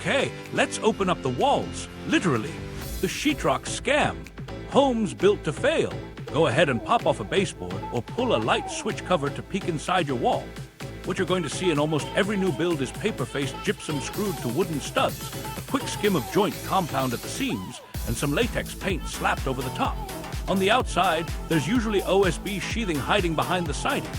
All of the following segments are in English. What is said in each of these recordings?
Okay, let's open up the walls. Literally, the Sheetrock scam. Homes built to fail. Go ahead and pop off a baseboard or pull a light switch cover to peek inside your wall. What you're going to see in almost every new build is paper-faced gypsum screwed to wooden studs, a quick skim of joint compound at the seams, and some latex paint slapped over the top. On the outside, there's usually OSB sheathing hiding behind the siding.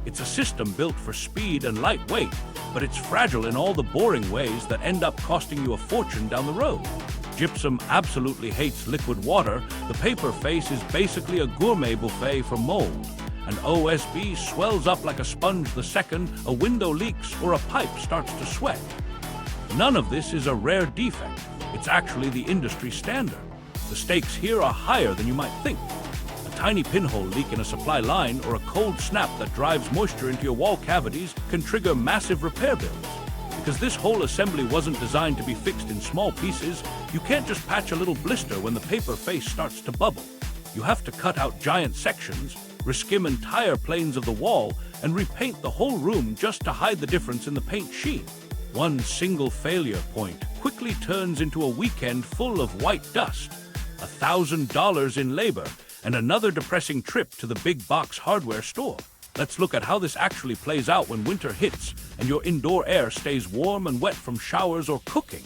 It's a system built for speed and lightweight, but it's fragile in all the boring ways that end up costing you a fortune down the road. Gypsum absolutely hates liquid water. The paper face is basically a gourmet buffet for mold. And OSB swells up like a sponge the second a window leaks or a pipe starts to sweat. None of this is a rare defect. It's actually the industry standard. The stakes here are higher than you might think. A tiny pinhole leak in a supply line or a cold snap that drives moisture into your wall cavities can trigger massive repair bills. Because this whole assembly wasn't designed to be fixed in small pieces, you can't just patch a little blister when the paper face starts to bubble. You have to cut out giant sections, reskim entire planes of the wall, and repaint the whole room just to hide the difference in the paint sheen. One single failure point quickly turns into a weekend full of white dust, $1,000 in labor, and another depressing trip to the big box hardware store. Let's look at how this actually plays out when winter hits and your indoor air stays warm and wet from showers or cooking.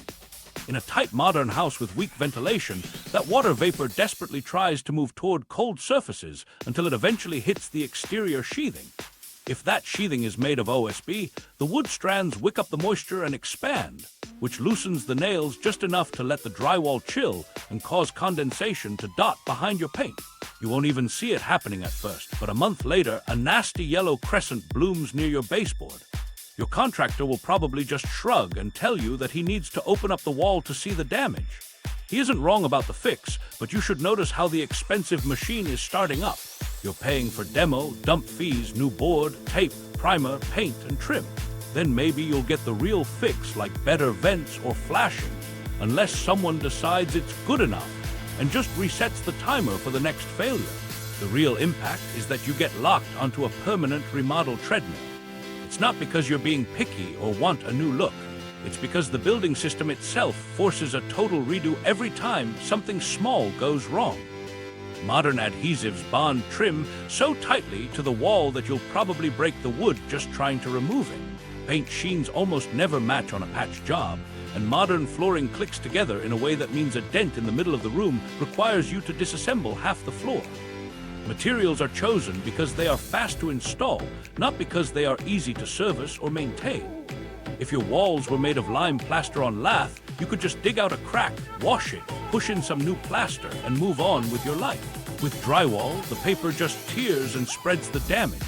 In a tight modern house with weak ventilation, that water vapor desperately tries to move toward cold surfaces until it eventually hits the exterior sheathing. If that sheathing is made of OSB, the wood strands wick up the moisture and expand, which loosens the nails just enough to let the drywall chill and cause condensation to dot behind your paint. You won't even see it happening at first, but a month later, a nasty yellow crescent blooms near your baseboard. Your contractor will probably just shrug and tell you that he needs to open up the wall to see the damage. He isn't wrong about the fix, but you should notice how the expensive machine is starting up. You're paying for demo, dump fees, new board, tape, primer, paint, and trim. Then maybe you'll get the real fix like better vents or flashing, unless someone decides it's good enough and just resets the timer for the next failure. The real impact is that you get locked onto a permanent remodel treadmill. It's not because you're being picky or want a new look. It's because the building system itself forces a total redo every time something small goes wrong. Modern adhesives bond trim so tightly to the wall that you'll probably break the wood just trying to remove it. Paint sheens almost never match on a patch job, and modern flooring clicks together in a way that means a dent in the middle of the room requires you to disassemble half the floor. Materials are chosen because they are fast to install, not because they are easy to service or maintain. If your walls were made of lime plaster on lath, you could just dig out a crack, wash it, push in some new plaster, and move on with your life. With drywall, the paper just tears and spreads the damage.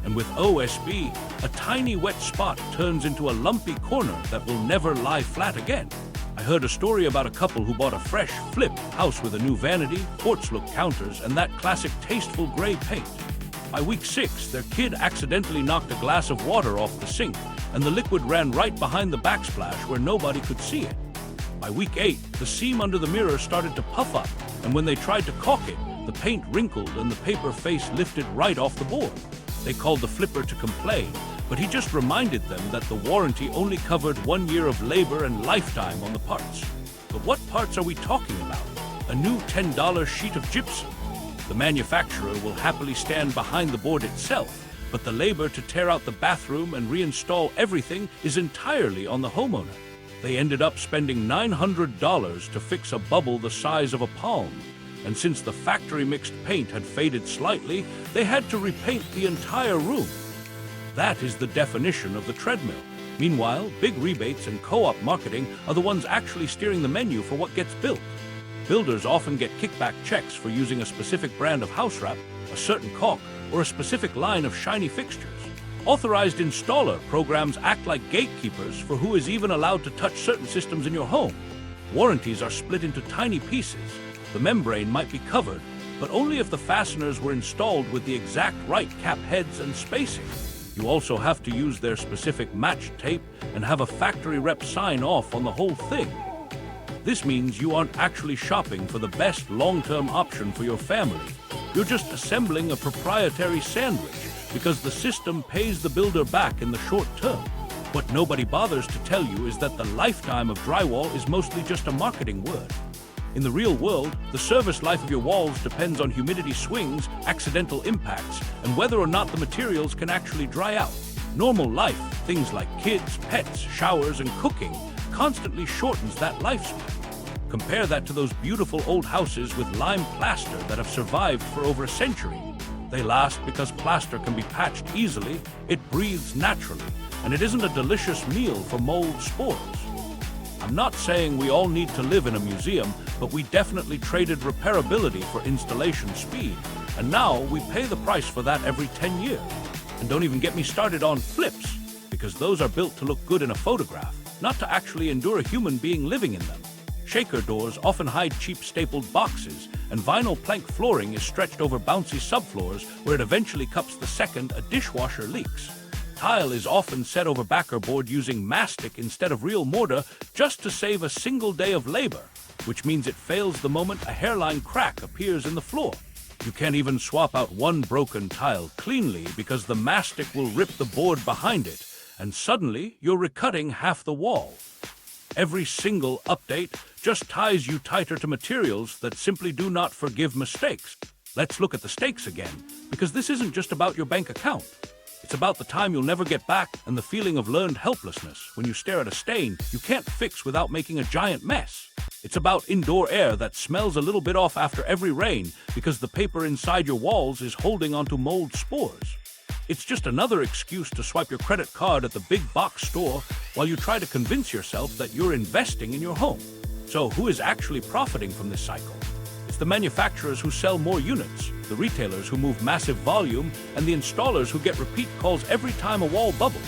And with OSB, a tiny wet spot turns into a lumpy corner that will never lie flat again. I heard a story about a couple who bought a fresh, flip house with a new vanity, porch-look counters, and that classic tasteful gray paint. By week 6, their kid accidentally knocked a glass of water off the sink, and the liquid ran right behind the backsplash where nobody could see it. By week 8, the seam under the mirror started to puff up, and when they tried to caulk it, the paint wrinkled and the paper face lifted right off the board. They called the flipper to complain, but he just reminded them that the warranty only covered 1 year of labor and lifetime on the parts. But what parts are we talking about? A new $10 sheet of gypsum. The manufacturer will happily stand behind the board itself, but the labor to tear out the bathroom and reinstall everything is entirely on the homeowner. They ended up spending $900 to fix a bubble the size of a palm. And since the factory mixed paint had faded slightly, they had to repaint the entire room. That is the definition of the treadmill. Meanwhile, big rebates and co-op marketing are the ones actually steering the menu for what gets built. Builders often get kickback checks for using a specific brand of house wrap, a certain caulk, or a specific line of shiny fixtures. Authorized installer programs act like gatekeepers for who is even allowed to touch certain systems in your home. Warranties are split into tiny pieces. The membrane might be covered, but only if the fasteners were installed with the exact right cap heads and spacing. You also have to use their specific match tape and have a factory rep sign off on the whole thing. This means you aren't actually shopping for the best long-term option for your family. You're just assembling a proprietary sandwich because the system pays the builder back in the short term. What nobody bothers to tell you is that the lifetime of drywall is mostly just a marketing word. In the real world, the service life of your walls depends on humidity swings, accidental impacts, and whether or not the materials can actually dry out. Normal life, things like kids, pets, showers, and cooking, constantly shortens that lifespan. Compare that to those beautiful old houses with lime plaster that have survived for over a century. They last because plaster can be patched easily, it breathes naturally, and it isn't a delicious meal for mold spores. I'm not saying we all need to live in a museum, but we definitely traded repairability for installation speed, and now we pay the price for that every 10 years. And don't even get me started on flips, because those are built to look good in a photograph, not to actually endure a human being living in them. Shaker doors often hide cheap stapled boxes, and vinyl plank flooring is stretched over bouncy subfloors where it eventually cups the second a dishwasher leaks. Tile is often set over backer board using mastic instead of real mortar just to save a single day of labor, which means it fails the moment a hairline crack appears in the floor. You can't even swap out one broken tile cleanly because the mastic will rip the board behind it, and suddenly you're recutting half the wall. Every single update just ties you tighter to materials that simply do not forgive mistakes. Let's look at the stakes again, because this isn't just about your bank account. It's about the time you'll never get back and the feeling of learned helplessness when you stare at a stain you can't fix without making a giant mess. It's about indoor air that smells a little bit off after every rain because the paper inside your walls is holding onto mold spores. It's just another excuse to swipe your credit card at the big box store while you try to convince yourself that you're investing in your home. So who is actually profiting from this cycle? It's the manufacturers who sell more units, the retailers who move massive volume, and the installers who get repeat calls every time a wall bubbles.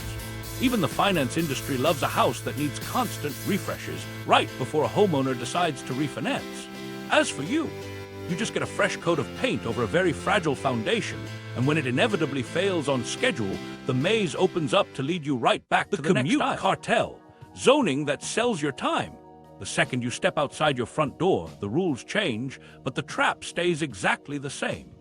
Even the finance industry loves a house that needs constant refreshes right before a homeowner decides to refinance. As for you, you just get a fresh coat of paint over a very fragile foundation, and when it inevitably fails on schedule, the maze opens up to lead you right back to the Commute Cartel, zoning that sells your time. The second you step outside your front door, the rules change, but the trap stays exactly the same.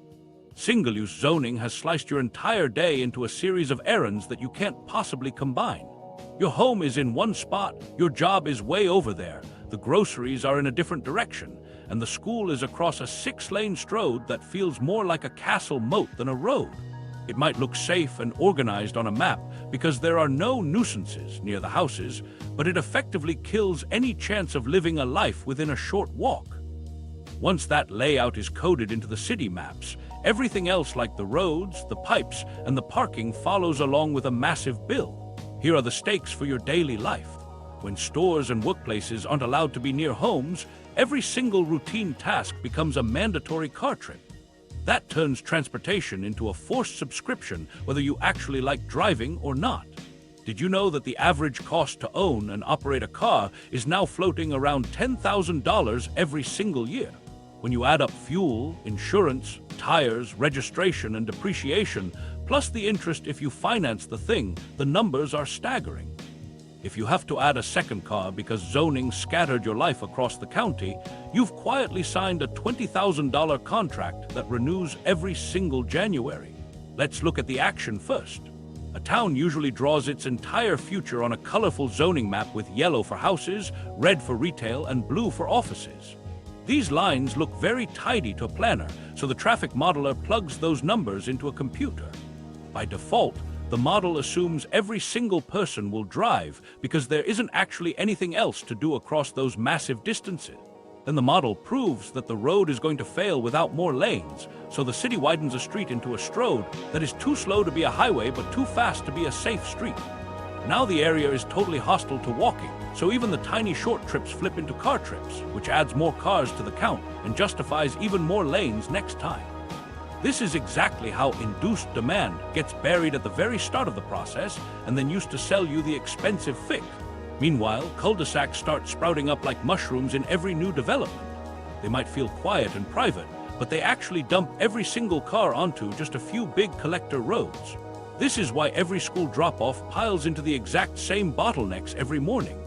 Single-use zoning has sliced your entire day into a series of errands that you can't possibly combine. Your home is in one spot, your job is way over there, the groceries are in a different direction, and the school is across a 6-lane road that feels more like a castle moat than a road. It might look safe and organized on a map because there are no nuisances near the houses, but it effectively kills any chance of living a life within a short walk. Once that layout is coded into the city maps, everything else like the roads, the pipes, and the parking follows along with a massive bill. Here are the stakes for your daily life. When stores and workplaces aren't allowed to be near homes, every single routine task becomes a mandatory car trip. That turns transportation into a forced subscription whether you actually like driving or not. Did you know that the average cost to own and operate a car is now floating around $10,000 every single year? When you add up fuel, insurance, tires, registration, and depreciation, plus the interest if you finance the thing, the numbers are staggering. If you have to add a second car because zoning scattered your life across the county, you've quietly signed a $20,000 contract that renews every single January. Let's look at the action first. A town usually draws its entire future on a colorful zoning map with yellow for houses, red for retail, and blue for offices. These lines look very tidy to a planner, so the traffic modeler plugs those numbers into a computer. By default, the model assumes every single person will drive because there isn't actually anything else to do across those massive distances. Then the model proves that the road is going to fail without more lanes, so the city widens a street into a strode that is too slow to be a highway but too fast to be a safe street. Now the area is totally hostile to walking, so even the tiny short trips flip into car trips, which adds more cars to the count and justifies even more lanes next time. This is exactly how induced demand gets buried at the very start of the process and then used to sell you the expensive fix. Meanwhile, cul-de-sacs start sprouting up like mushrooms in every new development. They might feel quiet and private, but they actually dump every single car onto just a few big collector roads. This is why every school drop-off piles into the exact same bottlenecks every morning.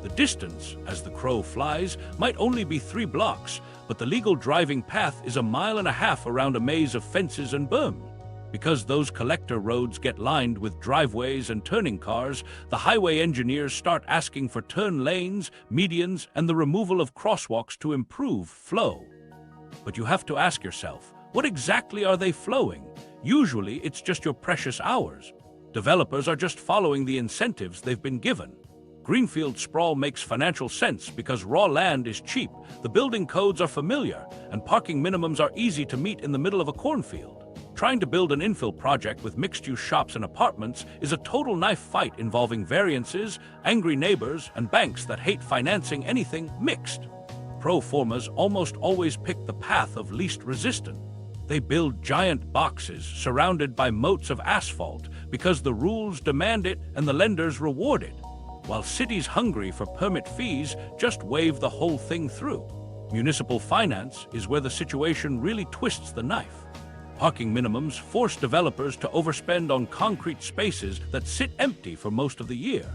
The distance, as the crow flies, might only be 3 blocks, but the legal driving path is 1.5 miles around a maze of fences and berms. Because those collector roads get lined with driveways and turning cars, the highway engineers start asking for turn lanes, medians, and the removal of crosswalks to improve flow. But you have to ask yourself, what exactly are they flowing? Usually, it's just your precious hours. Developers are just following the incentives they've been given. Greenfield sprawl makes financial sense because raw land is cheap, the building codes are familiar, and parking minimums are easy to meet in the middle of a cornfield. Trying to build an infill project with mixed-use shops and apartments is a total knife fight involving variances, angry neighbors, and banks that hate financing anything mixed. Pro formas almost always pick the path of least resistance. They build giant boxes surrounded by moats of asphalt because the rules demand it and the lenders reward it, while cities hungry for permit fees just wave the whole thing through. Municipal finance is where the situation really twists the knife. Parking minimums force developers to overspend on concrete spaces that sit empty for most of the year.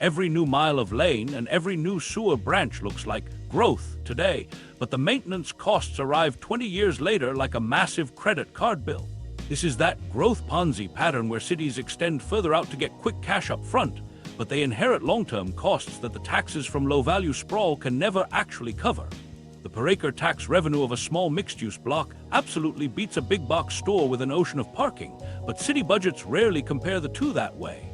Every new mile of lane and every new sewer branch looks like growth today, but the maintenance costs arrive 20 years later like a massive credit card bill. This is that growth Ponzi pattern where cities extend further out to get quick cash up front, but they inherit long-term costs that the taxes from low-value sprawl can never actually cover. The per-acre tax revenue of a small mixed-use block absolutely beats a big-box store with an ocean of parking, but city budgets rarely compare the two that way.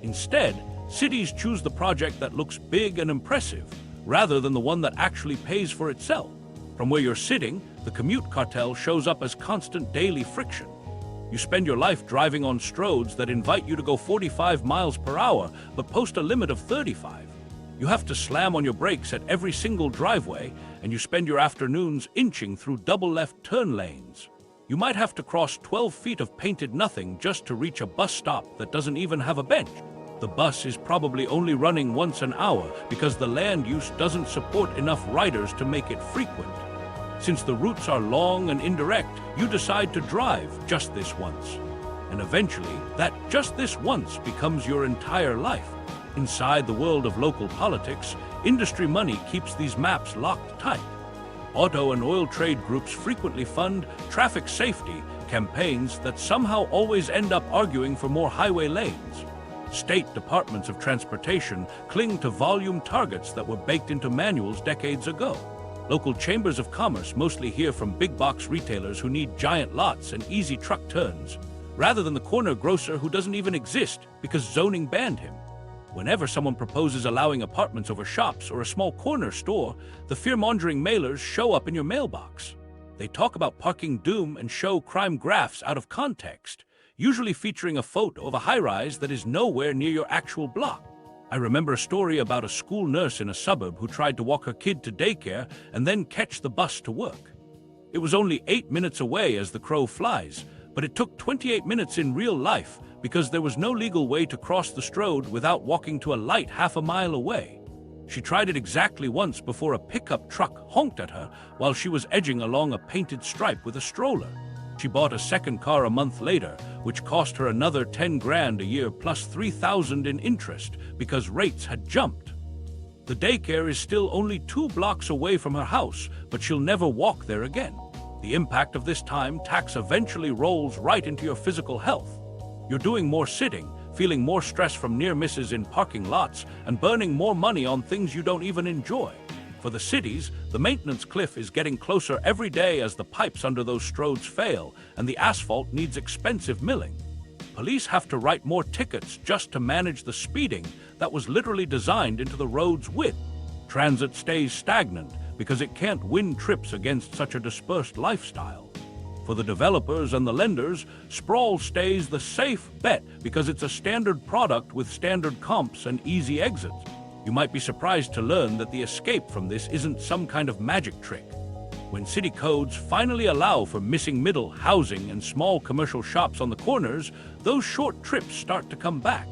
Instead, cities choose the project that looks big and impressive, rather than the one that actually pays for itself. From where you're sitting, the Commute cartel shows up as constant daily friction. You spend your life driving on stroads that invite you to go 45 miles per hour, but post a limit of 35. You have to slam on your brakes at every single driveway, and you spend your afternoons inching through double-left turn lanes. You might have to cross 12 feet of painted nothing just to reach a bus stop that doesn't even have a bench. The bus is probably only running once an hour because the land use doesn't support enough riders to make it frequent. Since the routes are long and indirect, you decide to drive just this once. And eventually, that just this once becomes your entire life. Inside the world of local politics, industry money keeps these maps locked tight. Auto and oil trade groups frequently fund traffic safety campaigns that somehow always end up arguing for more highway lanes. State departments of transportation cling to volume targets that were baked into manuals decades ago. Local chambers of commerce mostly hear from big-box retailers who need giant lots and easy truck turns, rather than the corner grocer who doesn't even exist because zoning banned him. Whenever someone proposes allowing apartments over shops or a small corner store, the fear-mongering mailers show up in your mailbox. They talk about parking doom and show crime graphs out of context, usually featuring a photo of a high-rise that is nowhere near your actual block. I remember a story about a school nurse in a suburb who tried to walk her kid to daycare and then catch the bus to work. It was only 8 minutes away as the crow flies, but it took 28 minutes in real life because there was no legal way to cross the strode without walking to a light half a mile away. She tried it exactly once before a pickup truck honked at her while she was edging along a painted stripe with a stroller. She bought a second car a month later, which cost her another 10 grand a year plus 3,000 in interest because rates had jumped. The daycare is still only 2 blocks away from her house, but she'll never walk there again. The impact of this time tax eventually rolls right into your physical health. You're doing more sitting, feeling more stress from near misses in parking lots, and burning more money on things you don't even enjoy. For the cities, the maintenance cliff is getting closer every day as the pipes under those stroads fail and the asphalt needs expensive milling. Police have to write more tickets just to manage the speeding that was literally designed into the road's width. Transit stays stagnant because it can't win trips against such a dispersed lifestyle. For the developers and the lenders, sprawl stays the safe bet because it's a standard product with standard comps and easy exits. You might be surprised to learn that the escape from this isn't some kind of magic trick. When city codes finally allow for missing middle housing and small commercial shops on the corners, those short trips start to come back.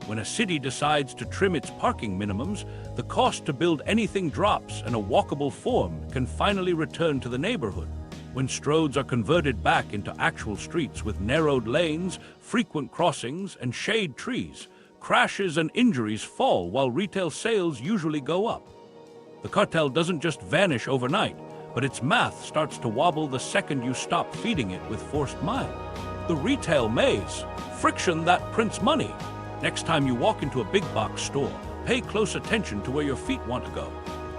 When a city decides to trim its parking minimums, the cost to build anything drops and a walkable form can finally return to the neighborhood. When stroads are converted back into actual streets with narrowed lanes, frequent crossings, and shade trees, crashes and injuries fall while retail sales usually go up. The cartel doesn't just vanish overnight, but its math starts to wobble the second you stop feeding it with forced miles. The retail maze, friction that prints money. Next time you walk into a big box store, pay close attention to where your feet want to go.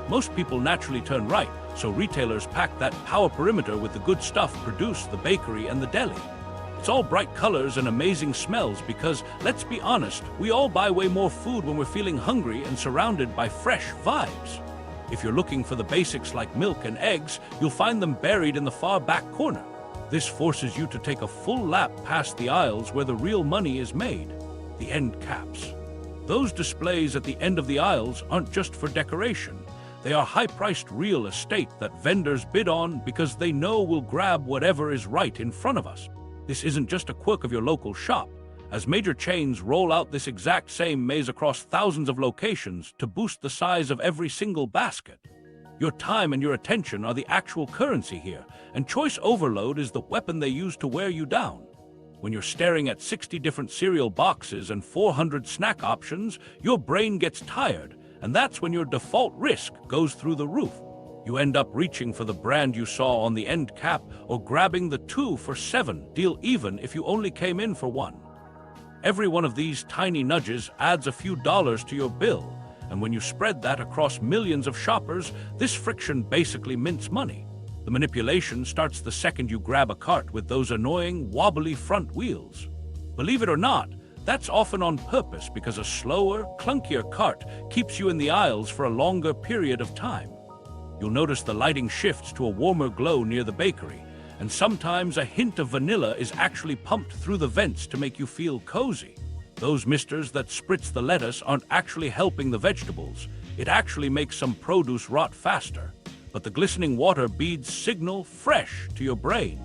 Most people naturally turn right, so retailers pack that power perimeter with the good stuff produce the bakery and the deli. It's all bright colors and amazing smells because, let's be honest, we all buy way more food when we're feeling hungry and surrounded by fresh vibes. If you're looking for the basics like milk and eggs, you'll find them buried in the far back corner. This forces you to take a full lap past the aisles where the real money is made, the end caps. Those displays at the end of the aisles aren't just for decoration. They are high-priced real estate that vendors bid on because they know we'll grab whatever is right in front of us. This isn't just a quirk of your local shop, as major chains roll out this exact same maze across thousands of locations to boost the size of every single basket. Your time and your attention are the actual currency here, and choice overload is the weapon they use to wear you down. When you're staring at 60 different cereal boxes and 400 snack options, your brain gets tired, and that's when your default risk goes through the roof. You end up reaching for the brand you saw on the end cap or grabbing the 2 for $7 deal even if you only came in for $1. Every one of these tiny nudges adds a few dollars to your bill, and when you spread that across millions of shoppers, this friction basically mints money. The manipulation starts the second you grab a cart with those annoying, wobbly front wheels. Believe it or not, that's often on purpose because a slower, clunkier cart keeps you in the aisles for a longer period of time. You'll notice the lighting shifts to a warmer glow near the bakery, and sometimes a hint of vanilla is actually pumped through the vents to make you feel cozy. Those misters that spritz the lettuce aren't actually helping the vegetables. It actually makes some produce rot faster, but the glistening water beads signal fresh to your brain.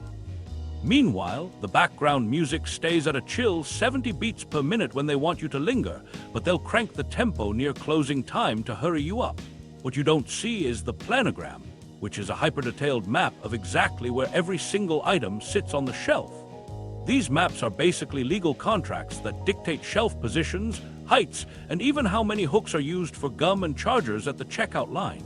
Meanwhile, the background music stays at a chill 70 beats per minute when they want you to linger, but they'll crank the tempo near closing time to hurry you up. What you don't see is the planogram, which is a hyper-detailed map of exactly where every single item sits on the shelf. These maps are basically legal contracts that dictate shelf positions, heights, and even how many hooks are used for gum and chargers at the checkout line.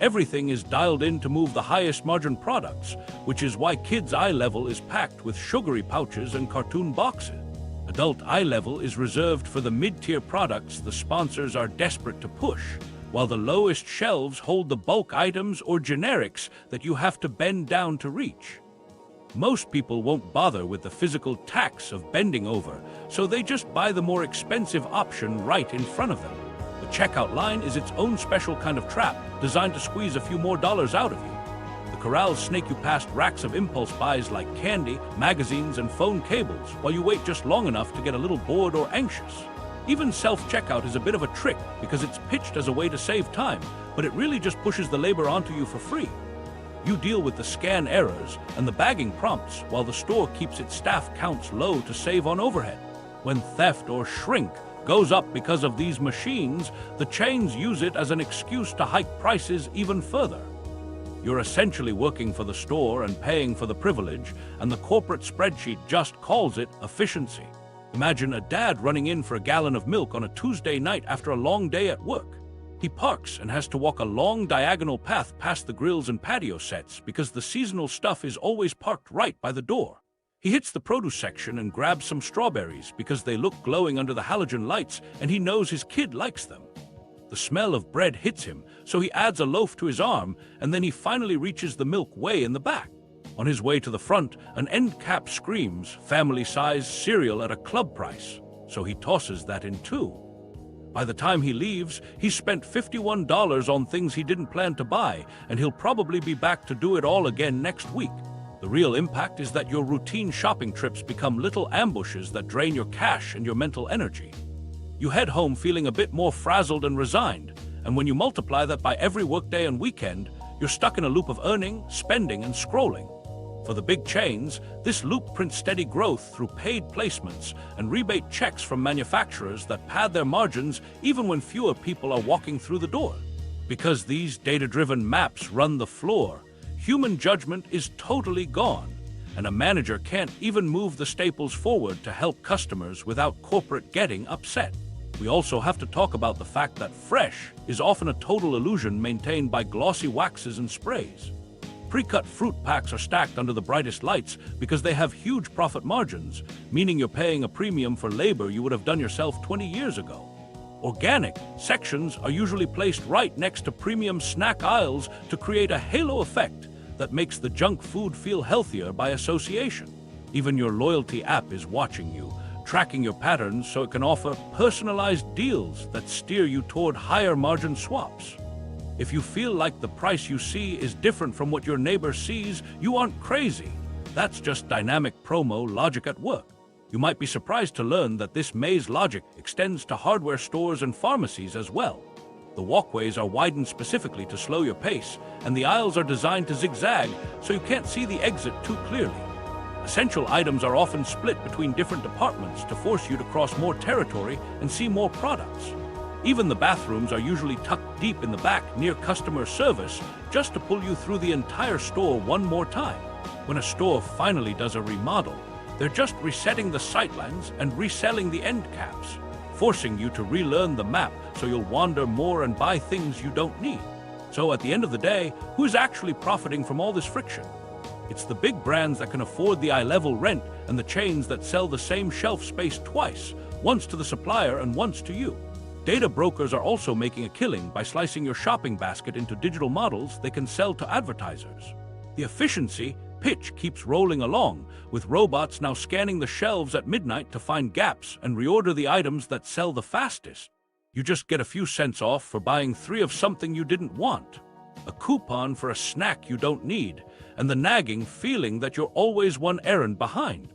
Everything is dialed in to move the highest margin products, which is why kids' eye level is packed with sugary pouches and cartoon boxes. Adult eye level is reserved for the mid-tier products the sponsors are desperate to push, while the lowest shelves hold the bulk items or generics that you have to bend down to reach. Most people won't bother with the physical tax of bending over, so they just buy the more expensive option right in front of them. The checkout line is its own special kind of trap, designed to squeeze a few more dollars out of you. The corrals snake you past racks of impulse buys like candy, magazines, and phone cables, while you wait just long enough to get a little bored or anxious. Even self-checkout is a bit of a trick because it's pitched as a way to save time, but it really just pushes the labor onto you for free. You deal with the scan errors and the bagging prompts while the store keeps its staff counts low to save on overhead. When theft or shrink goes up because of these machines, the chains use it as an excuse to hike prices even further. You're essentially working for the store and paying for the privilege, and the corporate spreadsheet just calls it efficiency. Imagine a dad running in for a gallon of milk on a Tuesday night after a long day at work. He parks and has to walk a long diagonal path past the grills and patio sets because the seasonal stuff is always parked right by the door. He hits the produce section and grabs some strawberries because they look glowing under the halogen lights and he knows his kid likes them. The smell of bread hits him, so he adds a loaf to his arm and then he finally reaches the milk way in the back. On his way to the front, an end cap screams family-sized cereal at a club price, so he tosses that in too. By the time he leaves, he's spent $51 on things he didn't plan to buy, and he'll probably be back to do it all again next week. The real impact is that your routine shopping trips become little ambushes that drain your cash and your mental energy. You head home feeling a bit more frazzled and resigned, and when you multiply that by every workday and weekend, you're stuck in a loop of earning, spending, and scrolling. For the big chains, this loop prints steady growth through paid placements and rebate checks from manufacturers that pad their margins even when fewer people are walking through the door. Because these data-driven maps run the floor, human judgment is totally gone, and a manager can't even move the staples forward to help customers without corporate getting upset. We also have to talk about the fact that fresh is often a total illusion maintained by glossy waxes and sprays. Pre-cut fruit packs are stacked under the brightest lights because they have huge profit margins, meaning you're paying a premium for labor you would have done yourself 20 years ago. Organic sections are usually placed right next to premium snack aisles to create a halo effect that makes the junk food feel healthier by association. Even your loyalty app is watching you, tracking your patterns so it can offer personalized deals that steer you toward higher margin swaps. If you feel like the price you see is different from what your neighbor sees, you aren't crazy. That's just dynamic promo logic at work. You might be surprised to learn that this maze logic extends to hardware stores and pharmacies as well. The walkways are widened specifically to slow your pace, and the aisles are designed to zigzag so you can't see the exit too clearly. Essential items are often split between different departments to force you to cross more territory and see more products. Even the bathrooms are usually tucked deep in the back near customer service just to pull you through the entire store one more time. When a store finally does a remodel, they're just resetting the sightlines and reselling the end caps, forcing you to relearn the map so you'll wander more and buy things you don't need. So at the end of the day, who's actually profiting from all this friction? It's the big brands that can afford the eye-level rent and the chains that sell the same shelf space twice, once to the supplier and once to you. Data brokers are also making a killing by slicing your shopping basket into digital models they can sell to advertisers. The efficiency pitch keeps rolling along, with robots now scanning the shelves at midnight to find gaps and reorder the items that sell the fastest. You just get a few cents off for buying 3 of something you didn't want, a coupon for a snack you don't need, and the nagging feeling that you're always one errand behind.